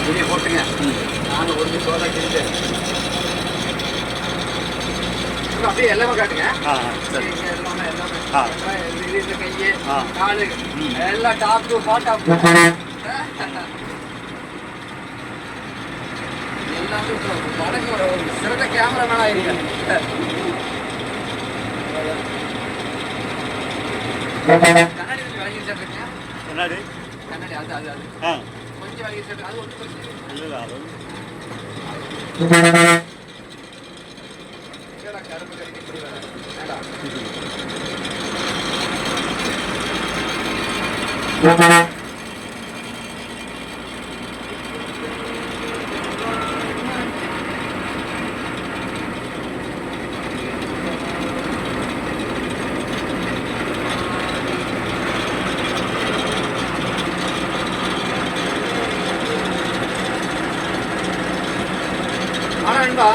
வெளியே போட்டுங்க. நானும் ஒரு சோதா கேட்டு அப்படியே எல்லாமே காட்டுங்க. சரி எல்லாமே இந்த கையை காலு எல்லாம் டாப்பு பாட்டாப்பு எல்லாமே படகு ஒரு சிறந்த கேமராமேன் ஆயிருக்கேன். கண்ணாடி கொஞ்சம் விலகி வச்சுருக்கீங்க. கண்ணாடி அது அது அது கொஞ்சம் விலகி வச்சுருக்கு. அது ஒன்றும் பிரச்சனை இல்லை. கரும்பு கறிக்கு இப்படி வேண்டாம். ஆனா நண்பா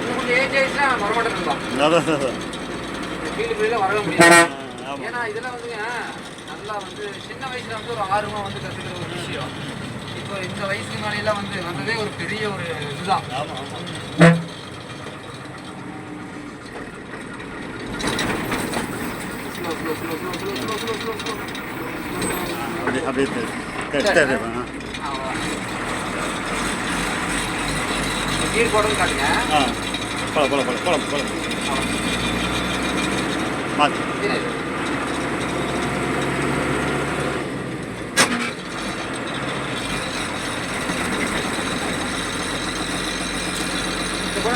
உங்களுக்கு ஏஜ் ஆயிடுச்சுன்னா வரமாட்டேன் நண்பா. ஃபீல்டுக்குள்ள வரவே முடியாது. ஏன்னா இதெல்லாம் வந்துங்க நல்லா வந்து சின்ன வயசுல வந்து ஒரு ஆர்வம் வந்து கற்றுக்கிற ஒரு விஷயம். இப்போ இந்த வயசுக்கு மேலையெல்லாம் வந்து வந்ததே ஒரு பெரிய ஒரு இதுதான். கீழ் போடுறது காட்டுங்க.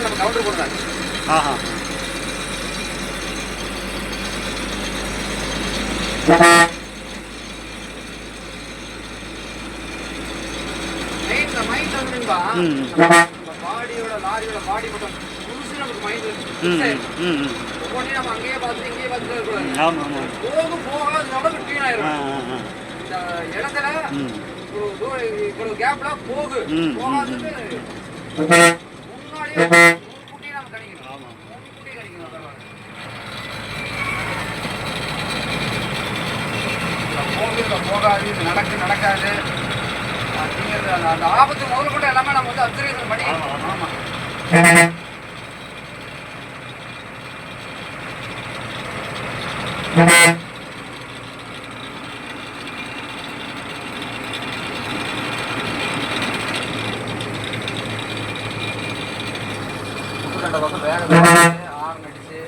நம்ம கவுண்டர் போடுறாங்க. மைண்ட் வந்துருந்தா பாடியோட லாரியோட பாடி மட்டும் புதுசு நமக்கு மைண்ட் ஒவ்வொன்றையும் நம்ம அங்கேயே பார்த்து இங்கேயே பார்த்துட்டு இருக்கக்கூடாது. போக போக அது நமக்கு க்ளீன் ஆயிடும். இந்த இடத்துல இவ்வளவு கேப்ல போகாதுன்னு முன்னாடியே முன்கூட்டியே நம்ம கணிக்கணும். முன்கூட்டியே கணிக்கணும். போகாது, இது நடக்காது அப்படிங்கிறது அந்த ஆபத்து முதல்ல கூட எல்லாமே நம்ம வந்து அப்சர்வேஷன் பண்ணி. ரெண்டு பக்கம் வேக ஆரன் அடிச்சு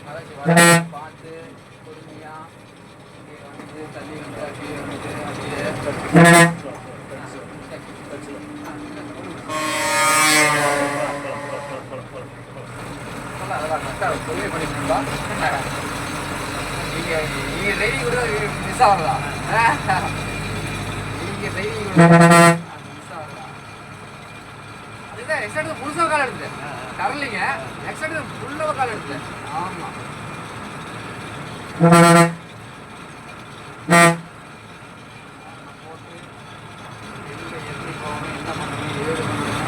அதாச்சும் பார்த்து பொறுமையா வந்து தள்ளி வந்து அப்படியே வந்துட்டு நீங்க ரைடிங் கூட மிஸ் ஆகலா. நீங்க ரைடிங் கூட மிஸ் ஆகலா. அதுதான் எக்ஸ்ட்ரா புதுசாக கால் எடுத்து தரலைங்க. எக்ஸ்ட்ரா ஃபுல்லாக கால் எடுத்து. ஆமா போட்டு எப்படி போகணும், என்ன பண்ணணும், ஏது பண்ணணும்.